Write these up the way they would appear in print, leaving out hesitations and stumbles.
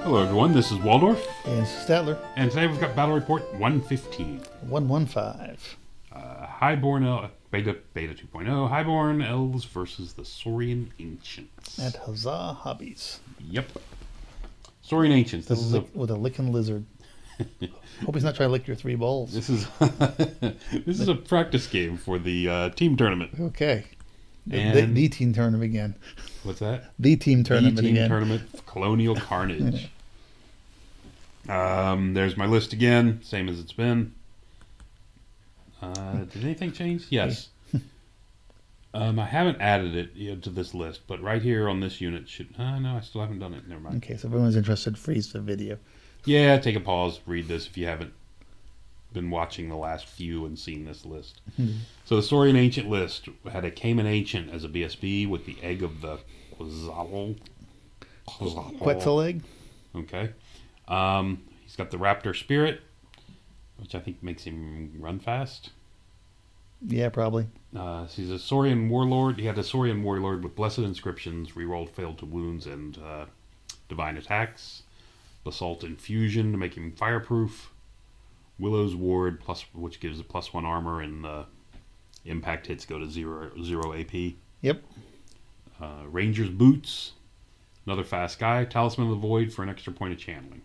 Hello everyone, this is Waldorf. And Statler. And today we've got Battle Report 115. 115. Highborn, Beta 2.0, Highborn Elves versus the Saurian Ancients. At Huzzah Hobbies. Yep. Saurian Ancients. This is with a licking lizard. Hope he's not trying to lick your 3 balls. This is this is a practice game for the team tournament. Okay. And the team tournament again. What's that? The team tournament the team again. Tournament, Colonial Carnage. There's my list again, same as it's been. Did anything change? Yes. I haven't added it to this list, but right here on this unit should... no, I still haven't done it. Never mind. Okay, so if everyone's interested, freeze the video. Yeah, take a pause, read this if you haven't been watching the last few and seen this list. So the Saurian Ancient list had a Cayman Ancient as a BSB with the egg of the Quetzal egg. Okay. He's got the Raptor Spirit, which I think makes him run fast. Yeah, probably. He's a Saurian Warlord. He had a Saurian Warlord with Blessed Inscriptions, rerolled failed to wounds and divine attacks. Basalt Infusion to make him fireproof. Willow's Ward, which gives a +1 armor, and impact hits go to 0 AP. Yep. Ranger's Boots, another fast guy. Talisman of the Void for an extra point of channeling.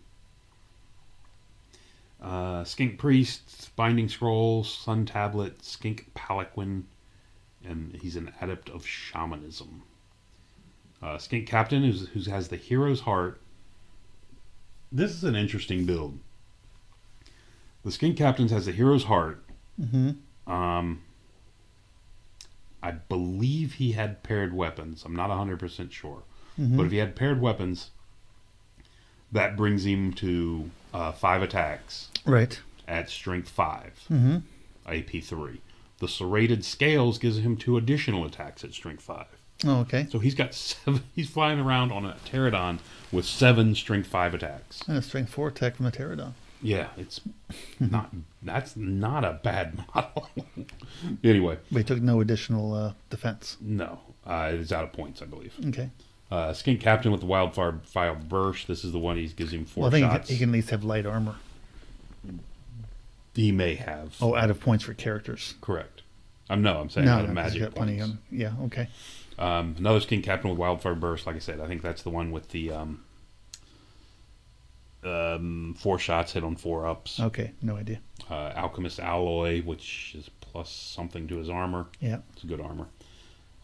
Skink Priest, Binding Scrolls, Sun Tablet, Skink Palanquin, and he's an adept of shamanism. Skink Captain, who has the Hero's Heart. This is an interesting build. The Skink Captain has the Hero's Heart. I believe he had paired weapons. I'm not 100% sure. But if he had paired weapons, that brings him to 5 attacks. Right. At strength 5. AP 3. The Serrated Scales gives him 2 additional attacks at strength 5. Oh, okay. So he's got 7. He's flying around on a pterodon with 7 strength 5 attacks. And a strength 4 attack from a pterodon. Yeah, it's not. That's not a bad model. Anyway, but he took no additional defense. No, it is out of points, I believe. Okay. Skink Captain with the Wildfire Burst. This is the one he gives him 4 shots. He can at least have light armor. He may have. Oh, out of points for characters. Correct. I'm saying out of magic points. Yeah. Okay. Another Skink Captain with Wildfire Burst. Like I said, I think that's the one with the 4 shots hit on 4 ups. Okay, no idea. Alchemist Alloy, which is plus something to his armor. Yeah. It's a good armor.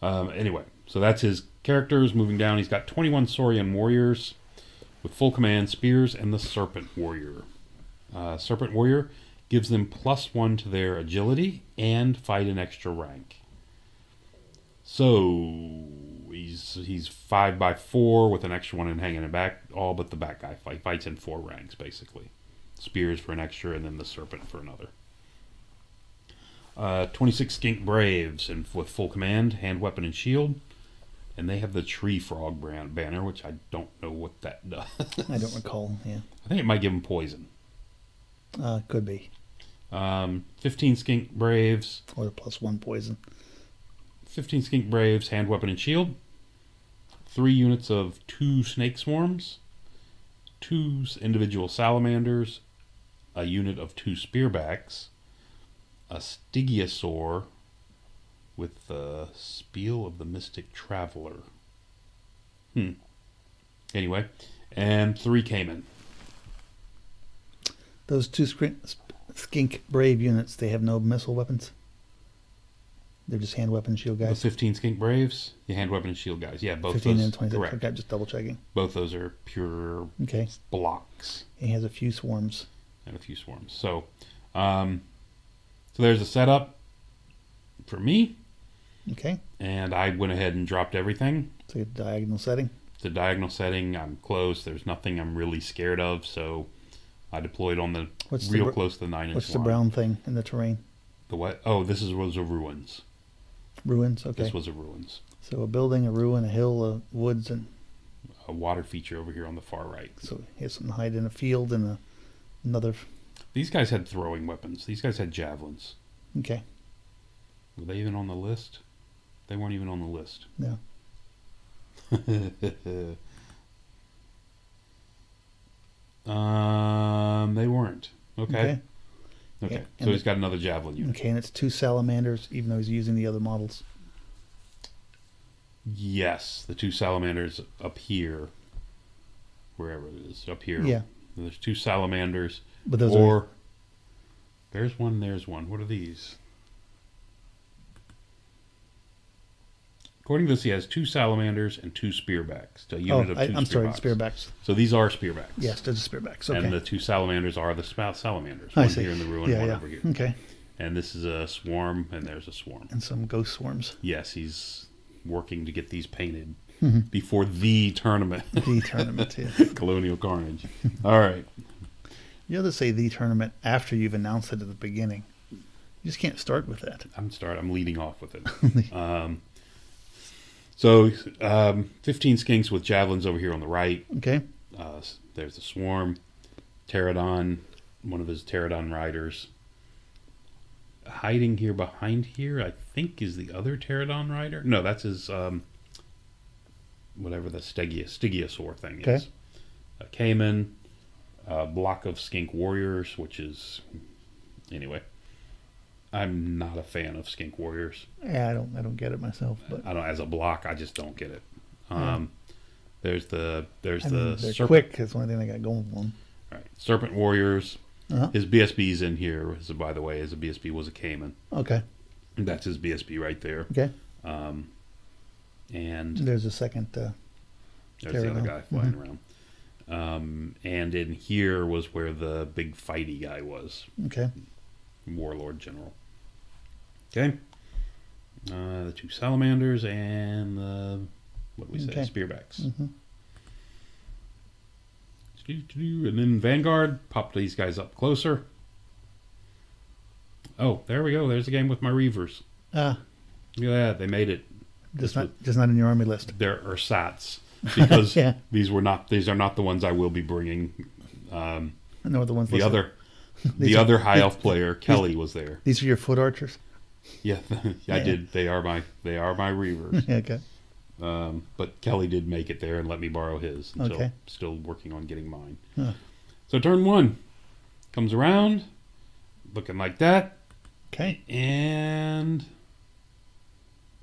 Anyway, so that's his characters. Moving down, he's got 21 Saurian Warriors with full command spears and the Serpent Warrior. Serpent Warrior gives them +1 to their agility and fight an extra rank. So he's 5x4 with an extra 1 and hanging it back. All but the back guy fights in 4 ranks basically. Spears for an extra, and then the Serpent for another. 26 Skink Braves and with full command, hand, weapon, and shield. And they have the Tree Frog banner, which I don't know what that does. I don't recall, yeah. I think it might give them poison. Could be. 15 Skink Braves. Or the +1 poison. 15 Skink Braves, hand, weapon, and shield. 3 units of 2 Snake Swarms. 2 individual Salamanders. A unit of 2 Spearbacks. A Stygiosaur with the Spiel of the Mystic Traveler. Anyway, and 3 Cayman. Those 2 Skink Brave units, they have no missile weapons? They're just hand, weapon, shield guys? The 15 Skink Braves, the hand, weapon, and shield guys. Yeah, both 15 those. and 26. Correct. Okay, just double checking. Both those are pure blocks. He has a few swarms. And a few swarms. So there's a setup for me. Okay. And I went ahead and dropped everything. It's a diagonal setting. It's a diagonal setting. I'm close. There's nothing I'm really scared of. So I deployed on the close to the 9-inch line. What's the brown thing in the terrain? The what? Oh, was a ruins. Ruins, okay. This was a ruins. So a building, a ruin, a hill, woods, and a water feature over here on the far right. So he has something to hide in a field and another. These guys had throwing weapons. These guys had javelins. Okay. Were they even on the list? They weren't even on the list. No. They weren't. Okay. Okay. Yeah, So he's got another javelin unit. Okay, and it's 2 salamanders, even though he's using the other models. Yes, the 2 salamanders up here, wherever it is, up here. Yeah. There's 2 salamanders. But those or there's one. There's one. What are these? According to this, he has 2 salamanders and 2 spearbacks. A unit of 2 I'm sorry, spearbacks. spearbacks. So these are spearbacks. Yes, those are spearbacks. Okay. And the 2 salamanders are the salamanders. I One see. here in the ruin, Yeah, one yeah. over here. Okay. And this is a swarm, and there's a swarm. And some ghost swarms. Yes, he's working to get these painted Mm-hmm. before the tournament. The tournament, yeah. Colonial Carnage. All right. You have to say the tournament after you've announced it at the beginning. You just can't start with that. I'm leading off with it. So 15 skinks with javelins over here on the right. Okay. There's the swarm. Pterodon, one of his Pterodon riders. Hiding here behind here, I think, is the other Pterodon rider. No, that's his, whatever the Stygiosaur thing is. A Cayman, a block of skink warriors, which is, anyway. I'm not a fan of skink warriors. Yeah, I don't get it myself, but I don't, as a block, I just don't get it. Yeah. There's the they're serpent. quick. That's the only thing they got going for them. Right. Serpent warriors. Uh-huh. His BSB's in here. So by the way, his BSB was a Cayman. Okay. And that's his BSB right there. Okay. And There's a second. there's the other guy flying around. And in here was where the big fighty guy was. Okay. Warlord General. Okay. The 2 salamanders and the, what do we say, Okay. spearbacks. Mm-hmm. And then Vanguard, pop these guys up closer. Oh, there we go. There's the game with my Reavers. Ah, Look at that. They made it. just not in your army list. They're ersatz because Yeah. these are not the ones I will be bringing. I know the ones The listed. the other high elf player, Kelly, was there. These are your foot archers. Yeah, I did. They are my Reavers. Okay. But Kelly did make it there and let me borrow his. Until Okay. Still working on getting mine. Huh. So turn 1 comes around, looking like that, Okay. and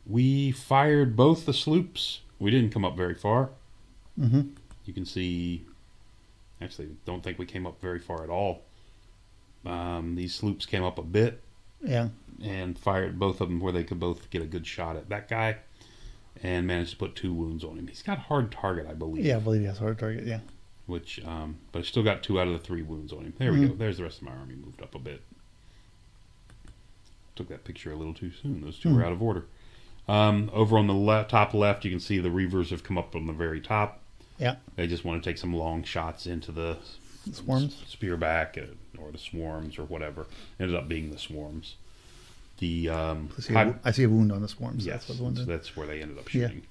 we fired both the sloops. We didn't come up very far. Mm-hmm. You can see. Actually, don't think we came up very far at all. These sloops came up a bit Yeah. and fired both of them where they could both get a good shot at that guy, and managed to put 2 wounds on him. He's got hard target, I believe. Yeah, I believe he has a hard target. Yeah. Which, but I still got 2 out of the 3 wounds on him. There we go. There's the rest of my army moved up a bit. Took that picture a little too soon. Those 2 were out of order. Over on the top left, you can see the Reavers have come up on the very top. Yeah. They just want to take some long shots into the Swarms. spearback or the swarms or whatever. Ended up being the swarms. The I see a wound on the swarms. yes, That's what the one did. that's where they ended up Yeah. shooting.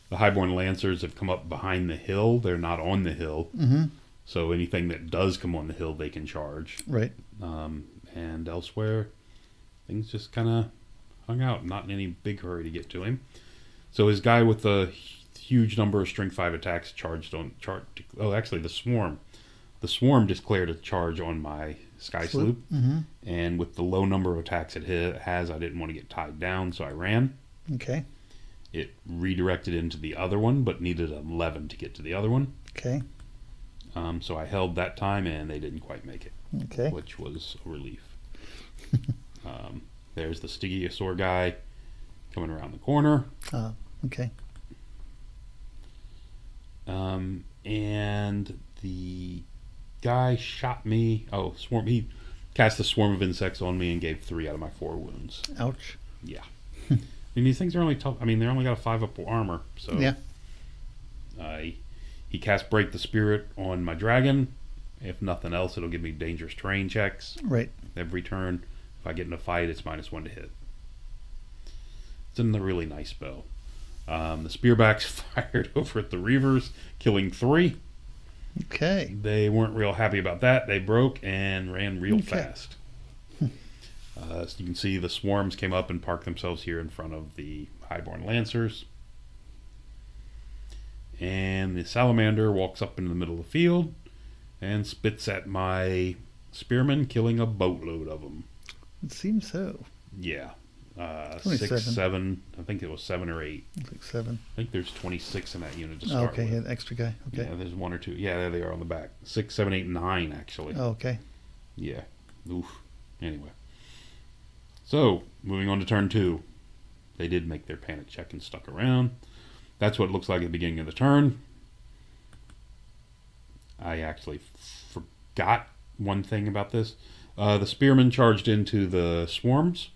The Highborn Lancers have come up behind the hill. They're not on the hill. Mm-hmm. So anything that does come on the hill, they can charge. Right. And elsewhere, things just kind of hung out. Not in any big hurry to get to him. So his guy with the huge number of strength 5 attacks charged on... Oh, actually, the swarm. The swarm declared a charge on my sky sloop. Mm-hmm. And with the low number of attacks it has, I didn't want to get tied down, so I ran. Okay. It redirected into the other one, but needed 11 to get to the other one. Okay. So I held that time, and they didn't quite make it, Okay. which was a relief. There's the Stygiosaur guy coming around the corner. Okay. And the guy shot me. Oh, swarm! He cast a swarm of insects on me and gave 3 out of my 4 wounds. Ouch. Yeah. I mean, these things are only tough. I mean, they only got a 5 up armor, so Yeah. He cast Break the Spirit on my dragon. If nothing else, it'll give me dangerous terrain checks Right. every turn. If I get in a fight, it's -1 to hit. It's a really nice spell. The spearbacks fired over at the Reavers, killing 3. Okay. They weren't real happy about that. They broke and ran real Okay. fast. So you can see the swarms came up and parked themselves here in front of the Highborn Lancers. And the salamander walks up into the middle of the field and spits at my spearmen, killing a boatload of them. It seems so. Yeah. 27. 6, 7. I think it was 7 or 8. It's like 7. I think there's 26 in that unit to Oh, start okay, with. yeah, the extra guy. Okay. Yeah, there's 1 or 2. Yeah, there they are on the back. 6, 7, 8, 9, actually. Oh, okay. Yeah. Oof. Anyway. So, moving on to turn 2. They did make their panic check and stuck around. That's what it looks like at the beginning of the turn. I actually forgot one thing about this. The spearmen charged into the swarms,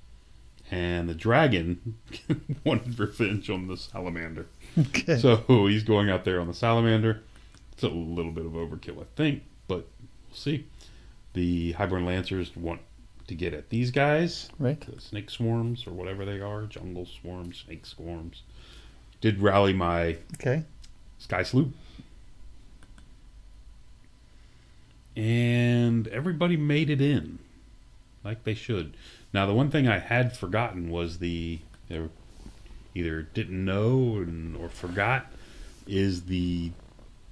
and the dragon wanted revenge on the salamander. Okay. So he's going out there on the salamander. It's a little bit of overkill, I think, but we'll see. The Highborn Lancers want to get at these guys. Right. The snake swarms, or whatever they are. Jungle swarms, snake swarms. Did rally my sky sloop. And everybody made it in, like they should. Now, the one thing I had forgotten was they either didn't know or forgot, is the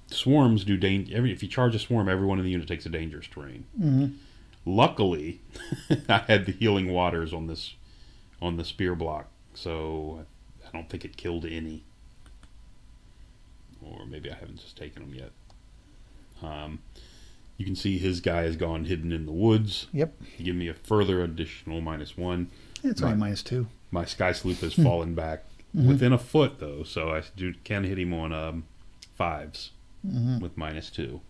swarms do danger. If you charge a swarm, everyone in the unit takes a dangerous terrain. Mm-hmm. Luckily, I had the healing waters on the spear block, so I don't think it killed any. Or maybe I haven't just taken them yet. You can see his guy has gone hidden in the woods. Yep. He gave me a further additional -1. It's only -2. My sky sloop has fallen back within a foot, though, so I can hit him on 5s with -2.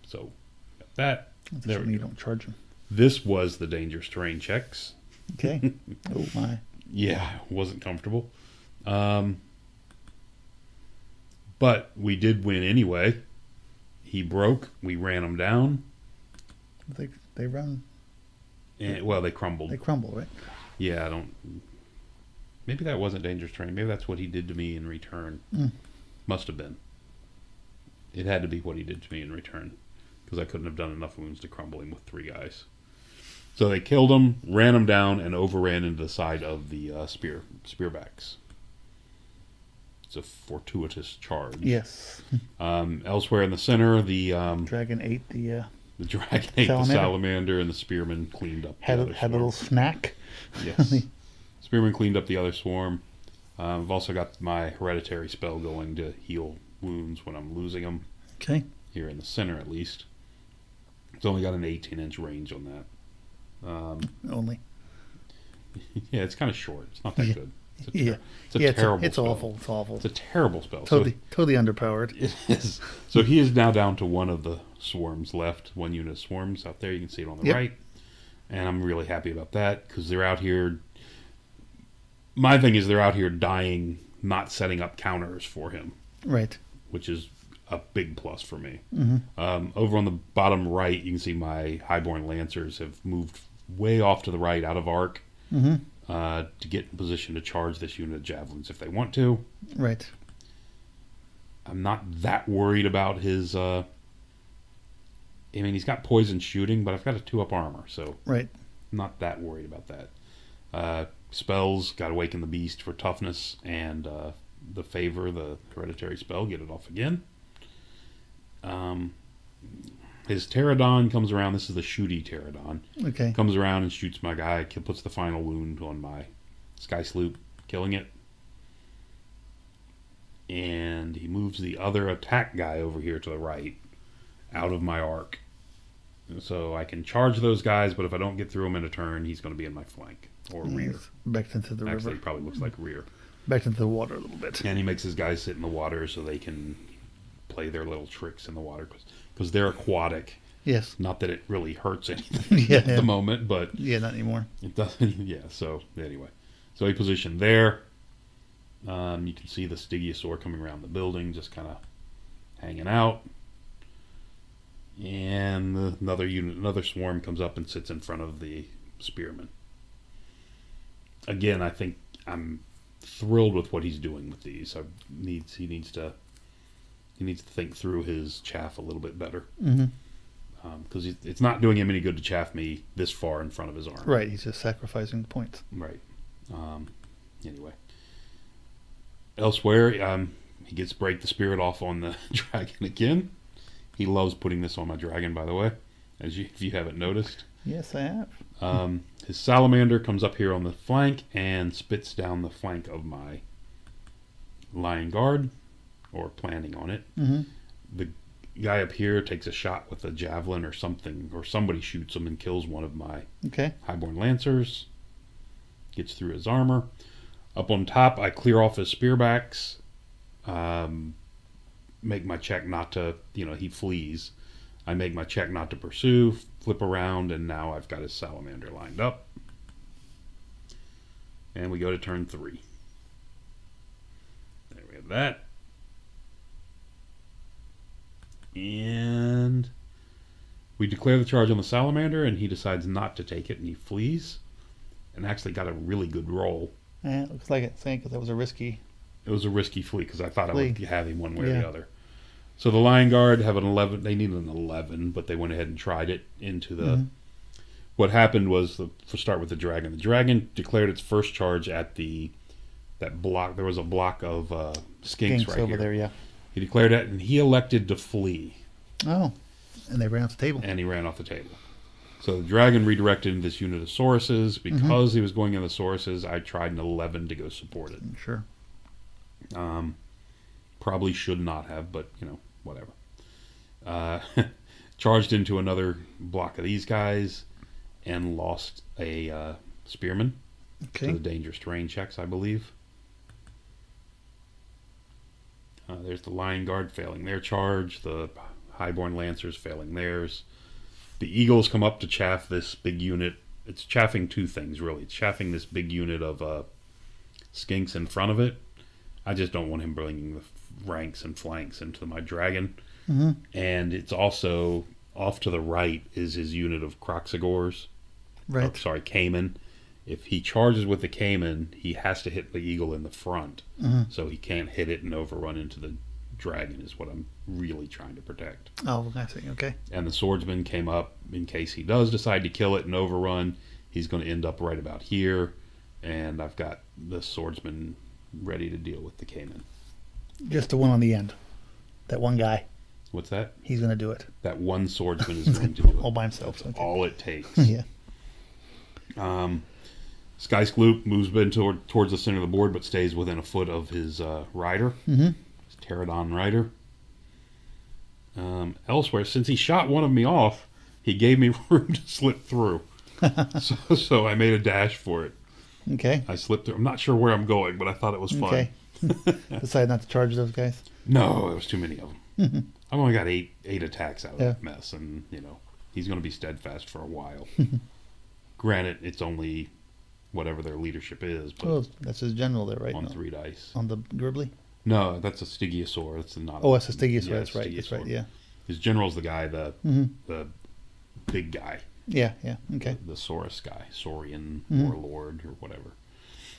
So got that. There you don't charge him. This was the dangerous terrain checks. Okay. Oh my. Yeah, wasn't comfortable. But we did win anyway. He broke. We ran him down. They run. And, well, they crumbled. They crumble, right? Yeah, I don't. Maybe that wasn't dangerous terrain. Maybe that's what he did to me in return. Must have been. It had to be what he did to me in return, because I couldn't have done enough wounds to crumble him with 3 guys. So they killed him, ran him down, and overran into the side of the spearbacks. It's a fortuitous charge. Yes. Elsewhere in the center, the dragon ate the dragon ate the salamander, and the spearman cleaned up. Had a little snack. Yes. Spearman cleaned up the other swarm. I've also got my hereditary spell going to heal wounds when I'm losing them. Okay. Here in the center, at least. It's only got an 18-inch range on that. Only. Yeah, it's kind of short. It's not that good. It's a terrible it's spell. awful. It's awful. It's a terrible spell. Totally underpowered. It is. So he is now down to 1 of the swarms left. 1 unit of swarms out there. You can see it on the right. And I'm really happy about that, because they're out here. My thing is they're out here dying, not setting up counters for him. Right. Which is a big plus for me. Mm-hmm. Over on the bottom right, you can see my Highborn Lancers have moved way off to the right, out of arc, to get in position to charge this unit of javelins if they want to. Right. I'm not that worried about his. I mean, he's got poison shooting, but I've got a 2-up armor, so right. I'm not that worried about that. Spells, got Awaken the Beast for toughness, and the Favor, the hereditary spell, get it off again. His Pterodon comes around. This is the shooty Pterodon. Okay. Comes around and shoots my guy. Puts the final wound on my sky sloop, killing it. And he moves the other attack guy over here to the right, out of my arc. So I can charge those guys, but if I don't get through him in a turn, he's going to be in my flank or rear. Backed into the river. Actually, he probably looks like rear. Backed into the water a little bit. And he makes his guys sit in the water so they can play their little tricks in the water, because they're aquatic. Yes. Not that it really hurts anything at the moment, but yeah, not anymore. It doesn't. Yeah. So anyway, so he positioned there. You can see the Stygiosaur coming around the building, just kind of hanging out. And another swarm comes up and sits in front of the spearman. Again, I think I'm thrilled with what he's doing with these. He needs to think through his chaff a little bit better. Because it's not doing him any good to chaff me this far in front of his arm. Right, he's just sacrificing the points. Right. Anyway. Elsewhere, he gets Break the Spirit off on the dragon again. He loves putting this on my dragon, by the way, if you haven't noticed. Yes, I have. His salamander comes up here on the flank and spits down the flank of my lion guard, or planning on it. Mm-hmm. The guy up here takes a shot with a javelin or something, or somebody shoots him and kills one of my Highborn Lancers. Gets through his armor. Up on top, I clear off his spearbacks. Make my check not to, he flees. I make my check not to pursue, flip around, and now I've got his salamander lined up. And we go to turn 3. There we have that. And we declare the charge on the salamander, and he decides not to take it, and he flees. And actually got a really good roll. Yeah, it looks like it, because that was a risky. It was a risky flee, because I thought I would have him one way or the other. So the Lion Guard have an 11. They needed an 11, but they went ahead and tried it into the... What happened was, start with the dragon. The dragon declared its first charge at that block. There was a block of skinks right over here. There, yeah. He declared it, and he elected to flee. Oh, and they ran off the table. And he ran off the table. So the dragon redirected into this unit of Sauruses. Because he was going in the Sauruses, I tried an 11 to go support it. Sure. Probably should not have, but, whatever. Charged into another block of these guys and lost a spearman to the dangerous terrain checks, I believe. There's the Lion Guard failing their charge, the Highborn Lancers failing theirs. The Eagles come up to chaff this big unit. It's chaffing two things, really. It's chaffing this big unit of skinks in front of it. I just don't want him bringing the ranks and flanks into my dragon. And it's also off to the right is his unit of Croxagors. Right. Caiman. If he charges with the Caiman, he has to hit the Eagle in the front. So he can't hit it and overrun into the dragon is what I'm really trying to protect. Oh, I see. Okay. And the swordsman came up in case he does decide to kill it and overrun. He's going to end up right about here. And I've got the swordsman ready to deal with the Caiman. Just the one on the end. That one guy. What's that? He's going to do it. That one swordsman is going to do it. All by himself. That's all it takes. Yeah. Sky Skloop moves towards the center of the board, but stays within a foot of his rider. His Pterodon rider. Elsewhere, since he shot one of me off, he gave me room to slip through. so I made a dash for it. Okay. I slipped through. I'm not sure where I'm going, but I thought it was fun. Okay. Decided not to charge those guys? No, there was too many of them. I've only got eight attacks out of that mess, and he's going to be steadfast for a while. Granted, it's only whatever their leadership is, but that's his general there, right? On 3 dice. On the Gribbly? No, that's a Stygiosaur. That's not. Oh, that's a Stygiosaur. That's right. That's right. Yeah. His general's the guy, the big guy. Yeah. Yeah. Okay. The Saurus guy, Saurian warlord or whatever.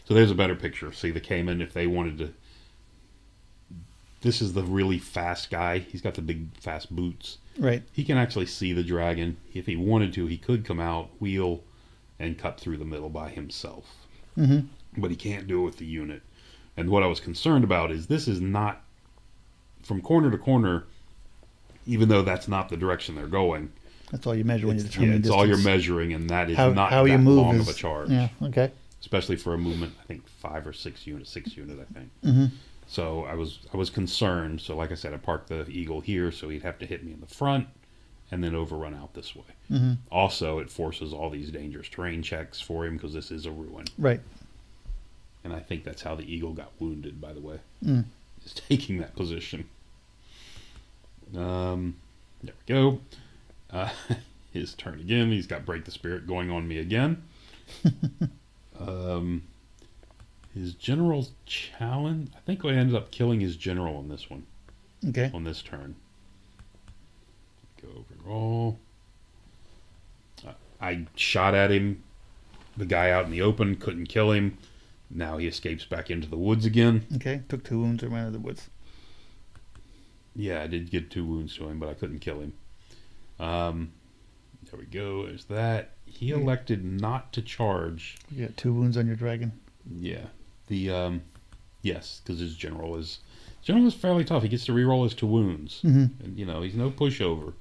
So there's a better picture. See the Caiman if they wanted to. This is the really fast guy. He's got the big fast boots. Right. He can actually see the dragon. If he wanted to, he could come out, wheel, and cut through the middle by himself. But he can't do it with the unit. And what I was concerned about is this is not from corner to corner, even though that's not the direction they're going. That's all you measure when you determine it's distance. all you're measuring, and that is not how that you move long of a charge. Yeah, okay. Especially for a movement, I think 5 or 6 units, 6 unit, I think. So I was concerned. So like I said, I parked the Eagle here, so he'd have to hit me in the front and then overrun out this way. Also, it forces all these dangerous terrain checks for him because this is a ruin. Right. And I think that's how the Eagle got wounded, by the way. Is taking that position. There we go. His turn again. He's got Break the Spirit going on me again. His general's challenge. I think I ended up killing his general on this one. Okay. On this turn. Go overall. I shot at him. The guy out in the open couldn't kill him. Now he escapes back into the woods again. Okay. Took 2 wounds and ran into the woods. Yeah, I did get 2 wounds to him, but I couldn't kill him. There we go. There's that. He elected not to charge. You got 2 wounds on your dragon. Yeah. The yes, because his general is General is fairly tough. He gets to reroll his 2 wounds. Mm-hmm. And, you know, he's no pushover.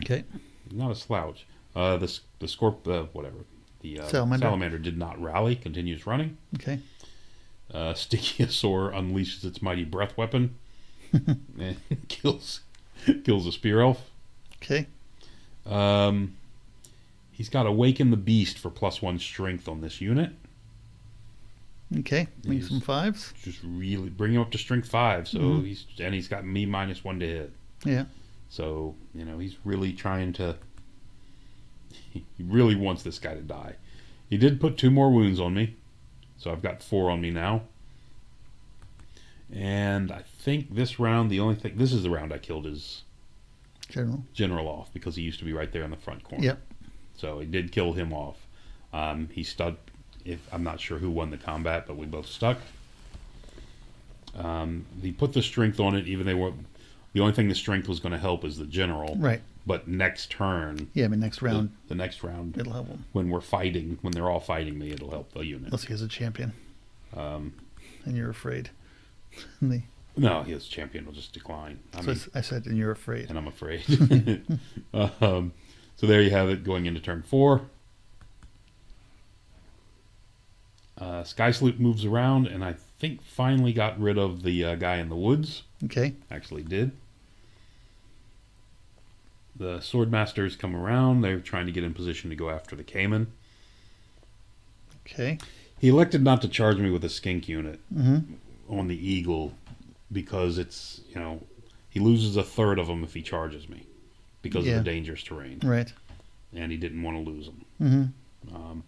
Okay. He's not a slouch. Whatever. The salamander did not rally. Continues running. Okay. Stygiosaur unleashes its mighty breath weapon and kills a spear elf. Okay. He's got Awaken the Beast for +1 strength on this unit. Okay. Make some 5s. Just really bring him up to strength 5. So he's got me -1 to hit. Yeah. So, you know, he's really trying to. He really wants this guy to die. He did put 2 more wounds on me. So I've got 4 on me now. And I think this round, this is the round I killed his general off, because he used to be right there in the front corner. Yep. So he did kill him off. He stuck. I'm not sure who won the combat, but we both stuck. He put the strength on it. The only thing the strength was going to help is the general. Right. But next turn. Yeah, but next round. The next round. It'll help them. When they're all fighting me, it'll help the unit. Unless he has a champion. And you're afraid. No, his champion will just decline. I said, and you're afraid. And I'm afraid. So there you have it going into turn 4. Sky Sloop moves around, and I think finally got rid of the guy in the woods. Okay. Actually did. The Swordmasters come around. They're trying to get in position to go after the Cayman. Okay. He elected not to charge me with a skink unit Mm-hmm. on the Eagle because it's, you know, he loses a third of them if he charges me because of the dangerous terrain. Right. And he didn't want to lose them. Mm-hmm.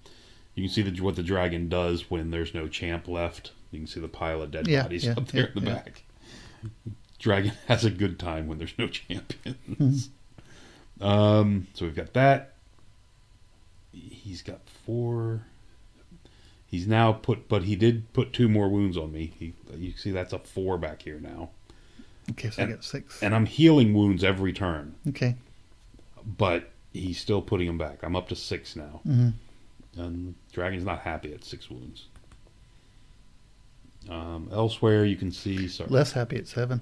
You can see what the dragon does when there's no champ left. You can see the pile of dead bodies up there in the back. Dragon has a good time when there's no champions. So we've got that. He's got 4. He's now but he did put 2 more wounds on me. You see that's a 4 back here now. Okay, so I got 6. And I'm healing wounds every turn. Okay. But he's still putting them back. I'm up to 6 now. Mm-hmm. And Dragon's not happy at 6 wounds. Elsewhere, you can see... Sorry. Less happy at 7.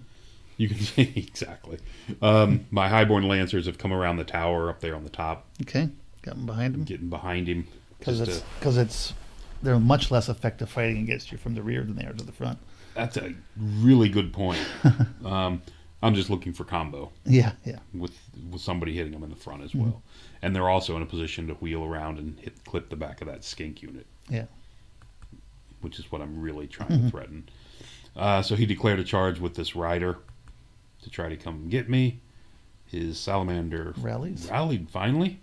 You can see, exactly. My Highborn Lancers have come around the tower up there on the top. Okay, got them behind him. Getting behind him. Because they're much less effective fighting against you from the rear than they are to the front. That's a really good point. I'm just looking for combo. Yeah. With somebody hitting them in the front as well. And they're also in a position to wheel around and clip the back of that skink unit. Yeah. Which is what I'm really trying to threaten. So he declared a charge with this rider to try to come get me. His salamander rallied finally.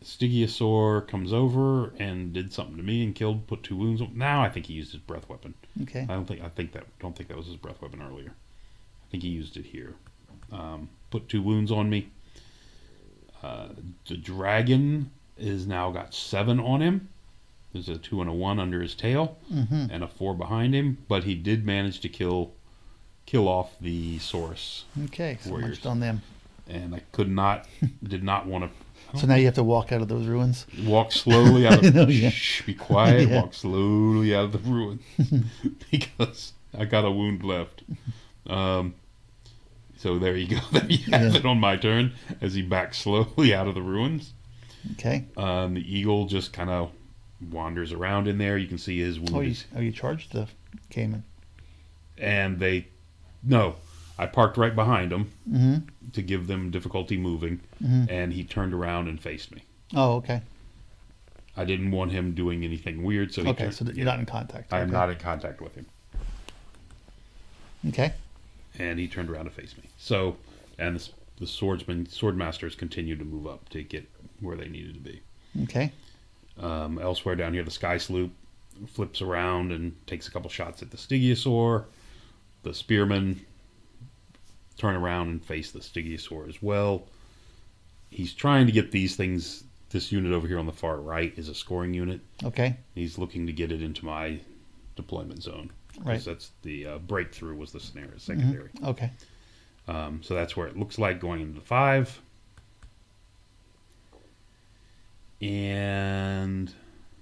Stygiosaur comes over and did something to me and put 2 wounds on. Now I think he used his breath weapon. Okay. Don't think that was his breath weapon earlier. I think he used it here. Put 2 wounds on me. The dragon is now got 7 on him. There's a 2 and a 1 under his tail, and a 4 behind him. But he did manage to kill off the Saurus. Okay, so warriors. much on them. And I did not want to. So now you have to walk out of those ruins. Walk slowly out of. Yeah. Shh, be quiet. Yeah. Walk slowly out of the ruins because I got a wound left. So there you go. There you have it on my turn as he backs slowly out of the ruins. Okay. The eagle just kind of wanders around in there. You can see his wound. You charged the Cayman. And I parked right behind him to give them difficulty moving, and he turned around and faced me. Oh, okay. I didn't want him doing anything weird, so so you're not in contact. I am not in contact with him. Okay. And he turned around to face me. So, and the swordmasters continued to move up to get where they needed to be. Okay. Elsewhere down here, the Sky Sloop flips around and takes a couple shots at the Stygiosaur. The spearmen turn around and face the Stygiosaur as well. He's trying to get these things. This unit over here on the far right is a scoring unit. Okay. He's looking to get it into my deployment zone. Right. That's the breakthrough was the secondary. Okay. So that's where it looks like going into 5. And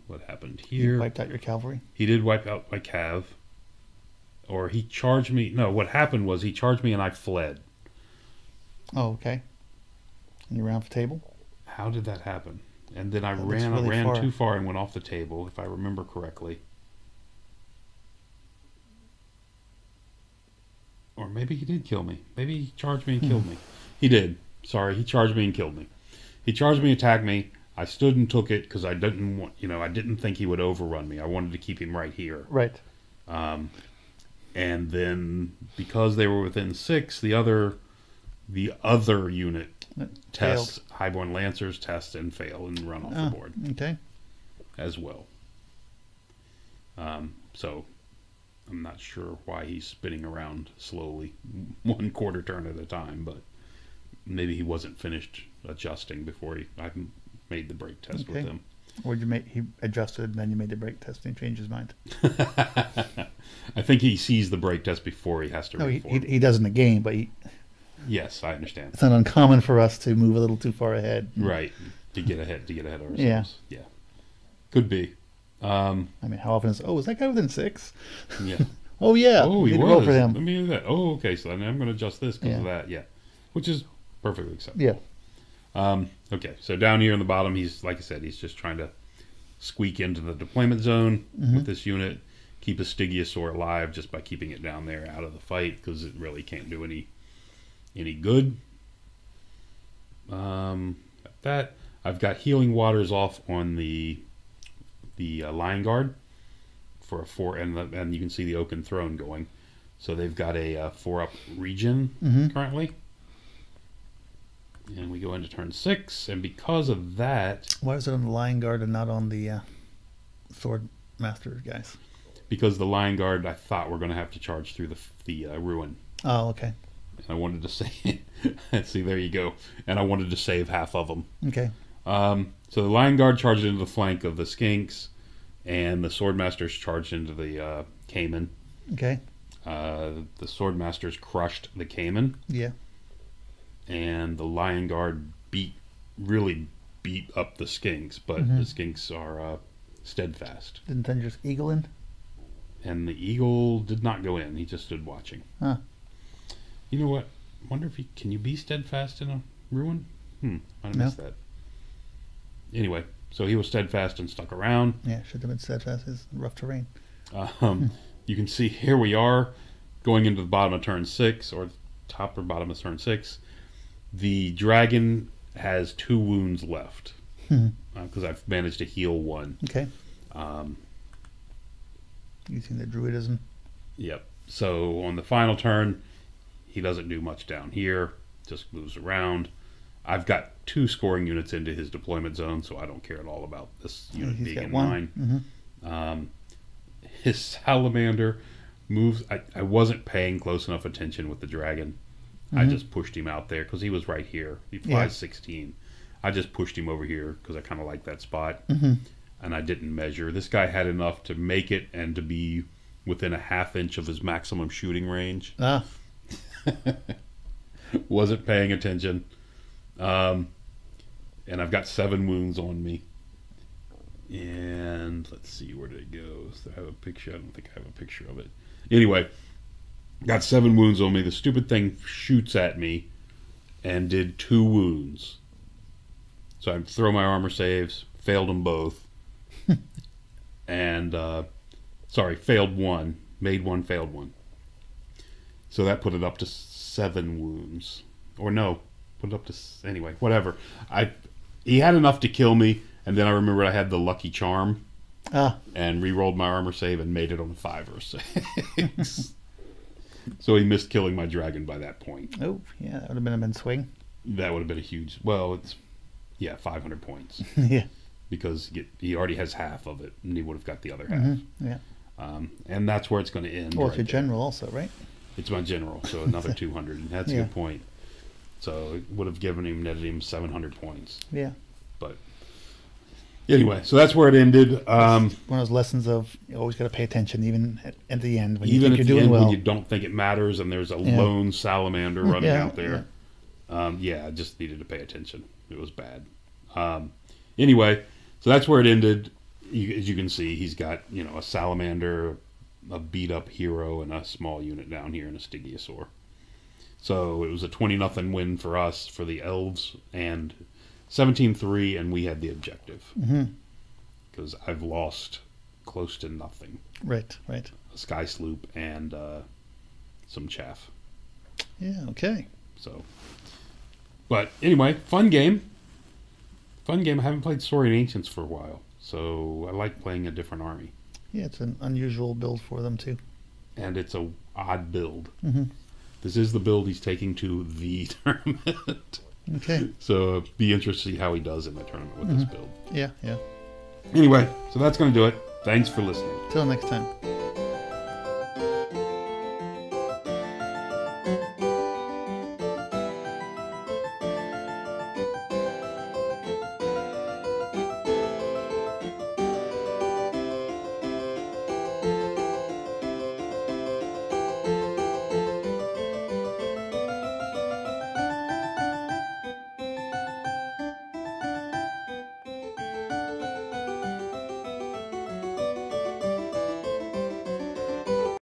what happened here? You wiped out your cavalry? He did wipe out my cav. or he charged me. No, what happened was he charged me and I fled. Oh, okay. And you ran off the table? How did that happen? And then I That looks ran really far. too far and went off the table, if I remember correctly. Or maybe he did kill me. Maybe he charged me and killed me. He did. Sorry, he charged me and killed me. He charged me, attacked me. I stood and took it because I didn't want, I didn't think he would overrun me. I wanted to keep him right here. Right. And then because they were within 6, the other unit tests, Highborn Lancers test and fail and run off the board. Okay. As well. So I'm not sure why he's spinning around slowly, 1 quarter turn at a time, but maybe he wasn't finished adjusting before I made the break test with him. Or he adjusted and then you made the break test and he changed his mind. I think he sees the break test before he has to reform. He does in the game, but yes, I understand. It's not uncommon for us to move a little too far ahead. Right. To get ahead of ourselves. Yeah. Could be. I mean, how often is that guy within 6? Yeah. Oh yeah. Oh, he was. Roll for him. Let me do that. Oh, okay. So then I'm going to adjust this because of that. Yeah. Which is perfectly acceptable. Yeah. Okay. So down here in the bottom, he's, like I said, he's just trying to squeak into the deployment zone with this unit. Keep a Stygiosaur alive just by keeping it down there out of the fight because it really can't do any good. That I've got healing waters off on the Lion Guard for a 4, and you can see the Oaken Throne going. So they've got a 4-up regen currently. And we go into turn 6, and because of that... Why is it on the Lion Guard and not on the Sword Master guys? Because the Lion Guard, I thought were going to have to charge through the ruin. Oh, okay. And I wanted to save... See, there you go. And I wanted to save half of them. Okay. So the Lion Guard charged into the flank of the Skinks, and the Swordmasters charged into the Cayman. Okay. The Swordmasters crushed the Cayman. Yeah. And the Lion Guard really beat up the Skinks, but the Skinks are steadfast. Didn't then just Eagle in? And the Eagle did not go in. He just stood watching. Huh. You know what? I wonder if can you be steadfast in a ruin? I missed that. Anyway, so he was steadfast and stuck around. Yeah, should have been steadfast. It's rough terrain. You can see here we are going into the bottom of turn 6, or top or bottom of turn 6. The dragon has 2 wounds left because I've managed to heal 1. Okay. Using the druidism. Yep. So on the final turn, he doesn't do much down here. Just moves around. I've got 2 scoring units into his deployment zone, so I don't care at all about this unit being in mine. His salamander moves. I wasn't paying close enough attention with the dragon. I just pushed him out there because he was right here. He flies 16. I just pushed him over here because I kind of like that spot. And I didn't measure. This guy had enough to make it and to be within a ½ inch of his maximum shooting range. Wasn't paying attention. And I've got 7 wounds on me. And let's see, where did it go? So I have a picture. I don't think I have a picture of it. Anyway, got 7 wounds on me. The stupid thing shoots at me and did 2 wounds. So I throw my armor saves, failed them both. And, failed 1. Made 1, failed 1. So that put it up to 7 wounds. Or no, put it up to... Anyway, whatever. He had enough to kill me, and then I remembered I had the lucky charm. And re-rolled my armor save and made it on a 5 or 6. So he missed killing my dragon by that point. Oh, yeah, that would have been a min swing. That would have been a huge... Well, 500 points. Yeah. Because he already has half of it, and he would have got the other half. Yeah. And that's where it's going to end. Well, it's your general also, right? It's my general, so another 200. And that's a good point. So it would have netted him 700 points. Yeah. But anyway, so that's where it ended. One of those lessons of you always got to pay attention, even at the end when you even think at you're the doing end well. when you don't think it matters, and there's a lone salamander running out there. I just needed to pay attention. It was bad. Anyway, so that's where it ended. As you can see, he's got a salamander, a beat up hero and a small unit down here and a Stygiosaur. So it was a 20-0 win for us for the Elves and 17-3, and we had the objective. Because I've lost close to nothing. Right. A Sky Sloop and some chaff. Yeah. Okay. So, but anyway, fun game. I haven't played Saurian Ancients for a while, so I like playing a different army. Yeah, it's an unusual build for them too. And it's a odd build. This is the build he's taking to the tournament. Okay. So be interested to see how he does in the tournament with this build. Yeah. Anyway, so that's going to do it. Thanks for listening. Till next time.